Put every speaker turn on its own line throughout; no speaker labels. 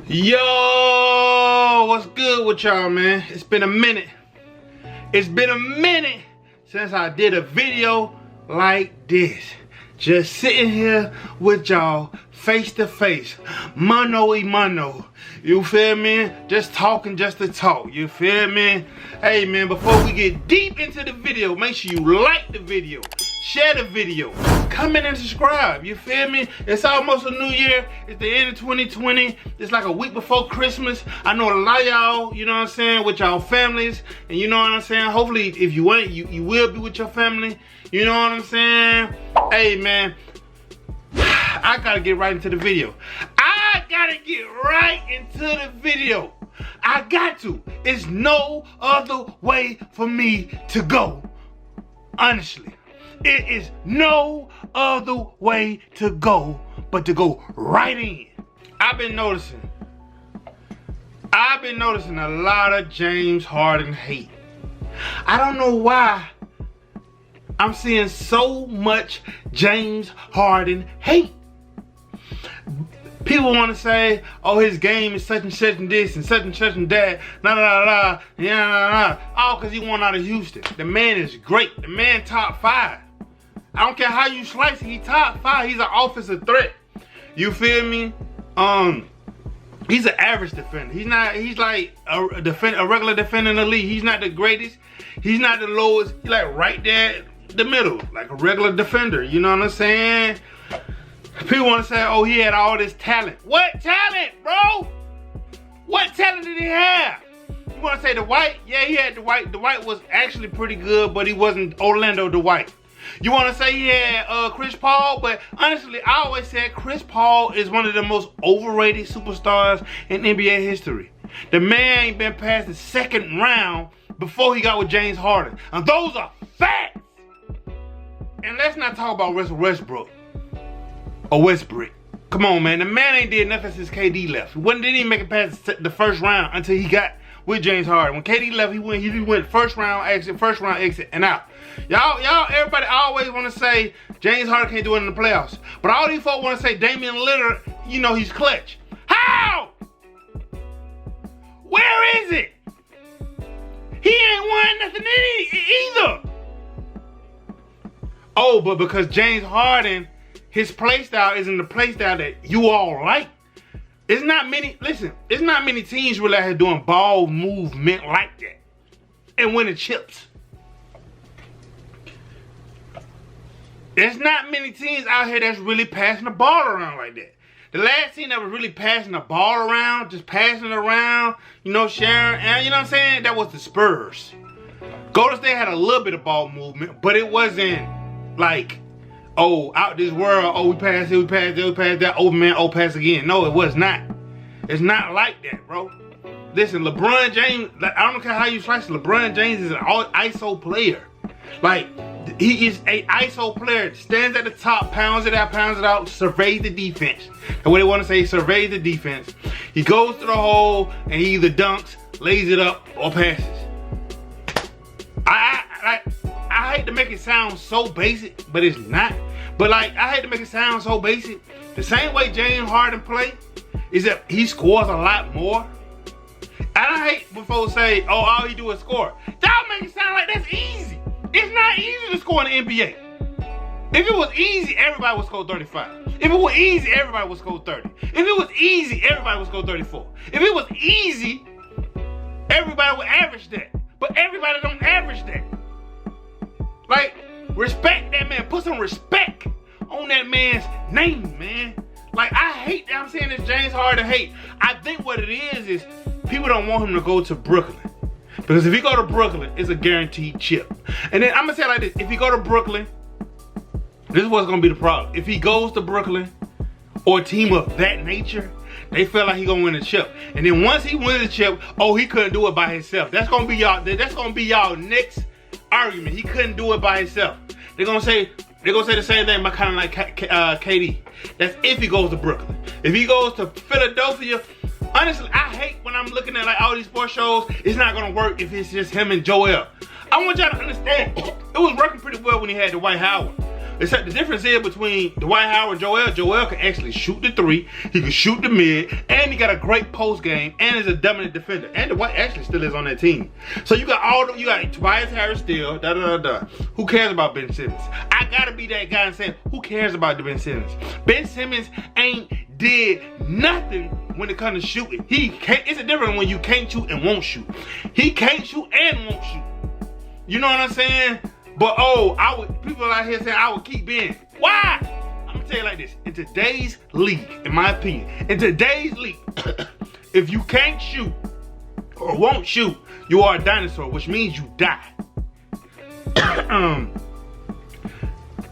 Yo, what's good with y'all, man? It's been a minute. It's been a minute since I did a video like this. Just sitting here with y'all face to face, mano y mano. You feel me? Just talking just to talk. You feel me? Hey man, before we get deep into the video, make sure you like the video, share the video, comment and subscribe. You feel me? It's almost a new year. It's the end of 2020. It's like a week before Christmas. I know a lot of y'all, you know what I'm saying, with y'all families. And you know what I'm saying? Hopefully, if you ain't, you will be with your family. You know what I'm saying? Hey, man. I gotta get right into the video. I got to. It's no other way for me to go. Honestly. It is no other way to go but to go right in. I've been noticing a lot of James Harden hate. I don't know why I'm seeing so much James Harden hate. People want to say, oh, his game is such and this and such and that, all because he won out of Houston. The man is great. The man top 5. I don't care how you slice it, he top 5. He's an offensive threat. You feel me? He's an average defender. He's like a regular defender in the league. He's not the greatest. He's not the lowest. He's like right there, the middle, like a regular defender. You know what I'm saying? People want to say, oh, he had all this talent. What talent, bro? What talent did he have? You want to say Dwight? Yeah, he had Dwight. Dwight was actually pretty good, but he wasn't Orlando Dwight. You want to say he had Chris Paul, but honestly, I always said Chris Paul is one of the most overrated superstars in NBA history. The man ain't been past the second round before he got with James Harden. And those are facts. And let's not talk about Russell Westbrook or Westbrook. Come on, man. The man ain't did nothing since KD left. He didn't even make it past the first round until he got with James Harden. When KD left, he went first round exit, and out. Y'all, everybody always want to say James Harden can't do it in the playoffs. But all these folks want to say Damian Lillard, you know, he's clutch. How? Where is it? He ain't won nothing either. Oh, but because James Harden, his play style isn't the play style that you all like. It's not many teams really out here doing ball movement like that and winning chips. There's not many teams out here that's really passing the ball around like that. The last team that was really passing the ball around, just passing it around, you know, sharing, and you know what I'm saying? That was the Spurs. Golden State had a little bit of ball movement, but it wasn't like, oh, out this world, oh, we passed it, we passed that, oh man, oh, pass again. No, it was not. It's not like that, bro. Listen, LeBron James, I don't care how you slice it, LeBron James is an ISO player. Like, he is a ISO player. Stands at the top, pounds it out, surveys the defense. And what they want to say, surveys the defense. He goes to the hole and he either dunks, lays it up, or passes. I hate to make it sound so basic, but it's not. But like, I hate to make it sound so basic. The same way James Harden play is that he scores a lot more. And I hate when folks say, oh, all he do is score. Y'all make it sound like that's easy. It's not easy to score in the NBA. If it was easy, everybody would score 35. If it was easy, everybody would score 30. If it was easy, everybody would score 34. If it was easy, everybody would average that. But everybody don't average that. Like, respect that man. Put some respect on that man's name, man. Like, I hate that I'm saying this James Harden hate. I think what it is people don't want him to go to Brooklyn. Because if he go to Brooklyn, it's a guaranteed chip. And then I'm going to say it like this. If he go to Brooklyn, this is what's going to be the problem. If he goes to Brooklyn or a team of that nature, they feel like he going to win a chip. And then once he wins the chip, oh, he couldn't do it by himself. That's going to be y'all next argument. He couldn't do it by himself. They're going to say the same thing about kind of like KD. That's if he goes to Brooklyn. If he goes to Philadelphia, honestly, I hate when I'm looking at like all these sports shows. It's not gonna work if it's just him and Joel. I want y'all to understand, it was working pretty well when he had Dwight Howard. Except the difference is between Dwight Howard and Joel. Joel can actually shoot the three. He can shoot the mid. And he got a great post game. And is a dominant defender. And Dwight actually still is on that team. So you got you got Tobias Harris still. Who cares about Ben Simmons? I gotta be that guy and say, who cares about Ben Simmons? Ben Simmons ain't did nothing when it comes to shooting. He can't. It's a difference when you can't shoot and won't shoot. He can't shoot and won't shoot. You know what I'm saying? But people out here saying I would keep Ben. Why? I'm gonna tell you like this. In today's league, in my opinion, if you can't shoot or won't shoot, you are a dinosaur, which means you die.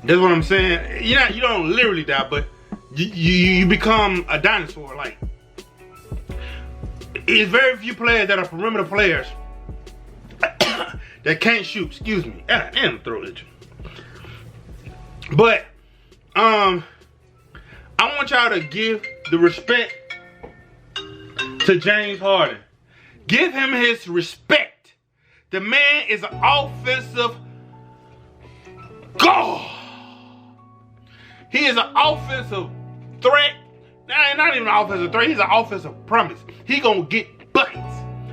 That's what I'm saying. You don't literally die, but you become a dinosaur. Like, it's very few players that are perimeter players that can't shoot. Excuse me. And throat itching. But I want y'all to give the respect to James Harden. Give him his respect. The man is an offensive god. He is an offensive threat. Not even an offensive threat. He's an offensive promise. He gonna get buckets.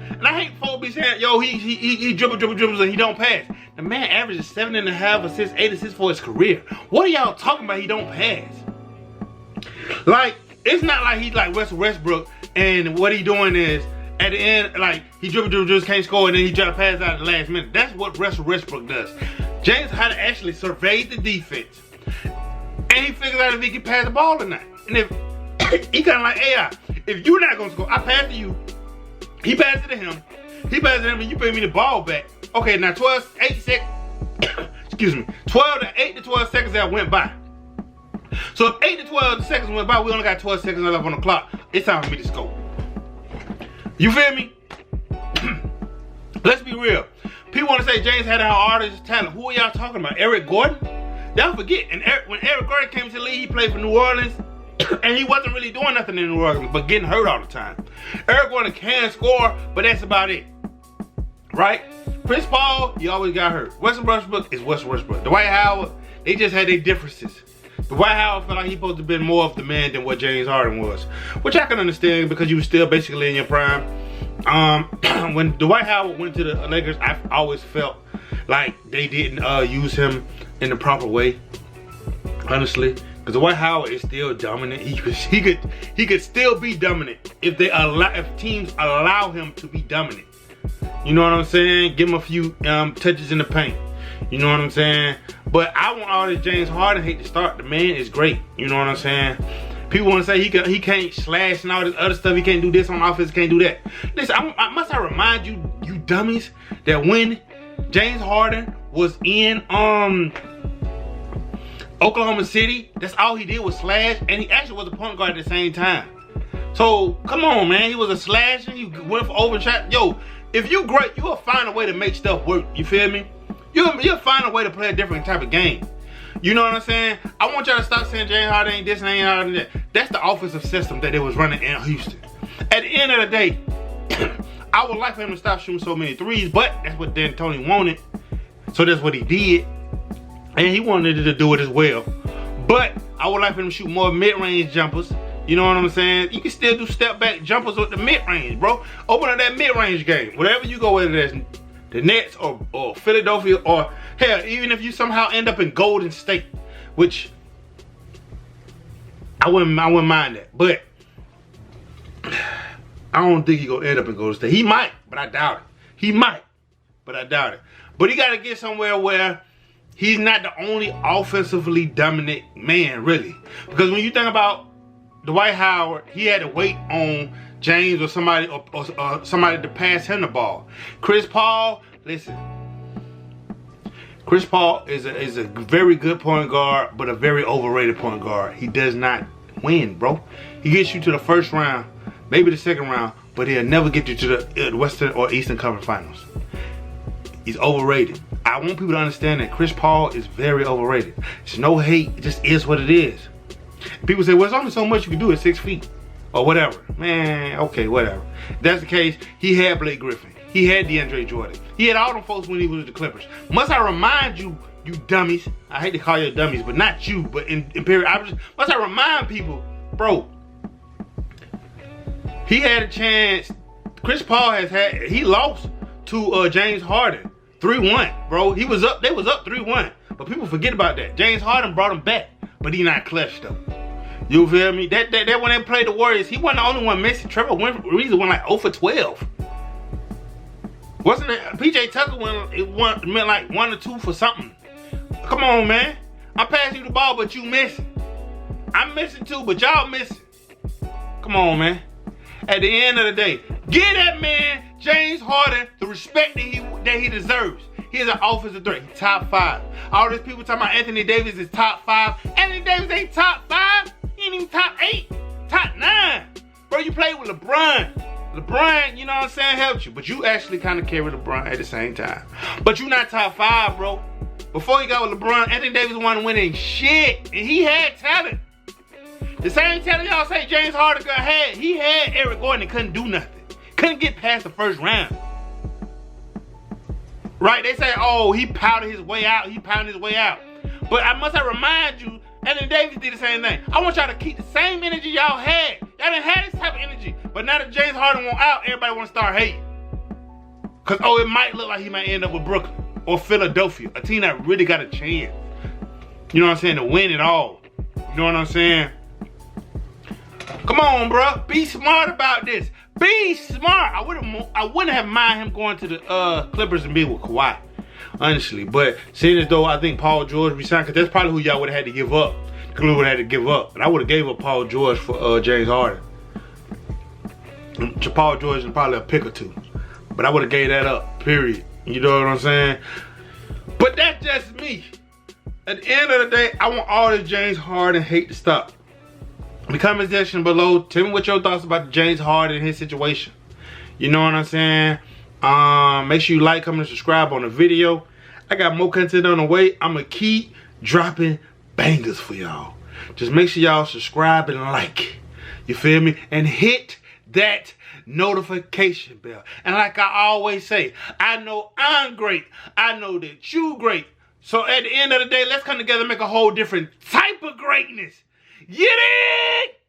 And I hate folks be saying, yo, he dribbles and he don't pass. The man averages 7.5 assists, 8 assists for his career. What are y'all talking about? He don't pass. Like, it's not like he's like Russell Westbrook and what he doing is at the end, like, he dribbles, can't score, and then he try to pass out at the last minute. That's what Russell Westbrook does. James Harden actually surveyed the defense, and he figures out if he can pass the ball or not. And if he kind of like AI, if you're not gonna score, I pass to you. He passes to him. He passes to him, and you bring me the ball back. Okay, now 12 to 8 to 12 seconds that went by. So if 8 to 12 seconds went by, we only got 12 seconds left on the clock. It's time for me to score. You feel me? Let's be real. People want to say James had how artist talent. Who are y'all talking about? Eric Gordon? Y'all forget. And when Eric Gordon came to the league, he played for New Orleans. And he wasn't really doing nothing in New Orleans, but getting hurt all the time. Eric Gordon can score, but that's about it. Right? Chris Paul, he always got hurt. Russell Westbrook is Russell Westbrook. Dwight Howard, they just had their differences. Dwight Howard felt like he supposed to be more of the man than what James Harden was. Which I can understand because you were still basically in your prime. When Dwight Howard went to the Lakers, I always felt like they didn't use him in the proper way. Honestly. Because Dwight Howard is still dominant. He could still be dominant if teams allow him to be dominant. You know what I'm saying? Give him a few touches in the paint. You know what I'm saying? But I want all this James Harden hate to start. The man is great. You know what I'm saying? People want to say he can't slash and all this other stuff. He can't do this on offense. Can't do that. Listen, must I remind you dummies, that when James Harden was in Oklahoma City, that's all he did was slash, and he actually was a point guard at the same time. So come on, man. He was a slasher. He went for overshot. Yo, if you great, you'll find a way to make stuff work. You feel me? You'll find a way to play a different type of game. You know what I'm saying? I want y'all to stop saying James Harden ain't this and ain't Harden that. That's the offensive system that they was running in Houston. At the end of the day, I would like for him to stop shooting so many threes, but that's what D'Antoni wanted. So that's what he did. And he wanted to do it as well. But I would like for him to shoot more mid-range jumpers. You know what I'm saying? You can still do step-back jumpers with the mid-range, bro. Open up that mid-range game. Whatever you go with it as, the Nets or Philadelphia, or hell, even if you somehow end up in Golden State, which I wouldn't mind that. But I don't think he's gonna end up in Golden State. He might, but I doubt it. He might, but I doubt it. But he gotta get somewhere where he's not the only offensively dominant man, really. Because when you think about Dwight Howard, he had to wait on James or somebody or somebody to pass him the ball. Chris Paul, listen. Chris Paul is a very good point guard, but a very overrated point guard. He does not win, bro. He gets you to the first round, maybe the second round, but he'll never get you to the Western or Eastern Conference Finals. He's overrated. I want people to understand that Chris Paul is very overrated. It's no hate. It just is what it is. People say, well, there's only so much you can do at 6 feet. Or whatever. Man, okay, whatever. If that's the case, he had Blake Griffin. He had DeAndre Jordan. He had all them folks when he was with the Clippers. Must I remind you you dummies. I hate to call you dummies, but not you. But in period, must I remind people, bro. He had a chance. Chris Paul he lost to James Harden 3-1, bro. They was up 3-1. But people forget about that. James Harden brought him back, but he not clutch though. You feel me? That when they played the Warriors, he wasn't the only one missing. Trevor Ariza went like 0 for 12. Wasn't it? PJ Tucker meant like 1 or 2 for something. Come on, man. I'm passing you the ball, but you missing. I'm missing too, but y'all missing. Come on, man. At the end of the day, give that man James Harden the respect that he deserves. He is an offensive threat. He's top 5. All these people talking about Anthony Davis is top 5. Anthony Davis ain't top 5. He ain't even top 8. Top 9. Bro, you played with LeBron. LeBron, you know what I'm saying, helped you. But you actually kind of carry LeBron at the same time. But you not top 5, bro. Before he got with LeBron, Anthony Davis wasn't winning shit. And he had talent. The same talent y'all say James Harden had. He had Eric Gordon and couldn't do nothing. Couldn't get past the first round. Right? They say, oh, he pounded his way out. But I must remind you, Anthony Davis did the same thing. I want y'all to keep the same energy y'all had. Y'all didn't have this type of energy. But now that James Harden went out, everybody want to start hating. Because, it might look like he might end up with Brooklyn or Philadelphia. A team that really got a chance. You know what I'm saying? To win it all. You know what I'm saying? Come on, bro. Be smart about this. Be smart. I wouldn't have mind him going to the Clippers and being with Kawhi, honestly. But seeing as though I think Paul George resigned, because that's probably who y'all would have had to give up. Clippers would have had to give up. But I would have gave up Paul George for James Harden. Paul George is probably a pick or 2. But I would have gave that up, period. You know what I'm saying? But that's just me. At the end of the day, I want all this James Harden hate to stop. In the comment section below, tell me what your thoughts about James Harden and his situation. You know what I'm saying? Make sure you like, comment, and subscribe on the video. I got more content on the way. I'm going to keep dropping bangers for y'all. Just make sure y'all subscribe and like. You feel me? And hit that notification bell. And like I always say, I know I'm great. I know that you great. So at the end of the day, let's come together and make a whole different type of greatness. Get it?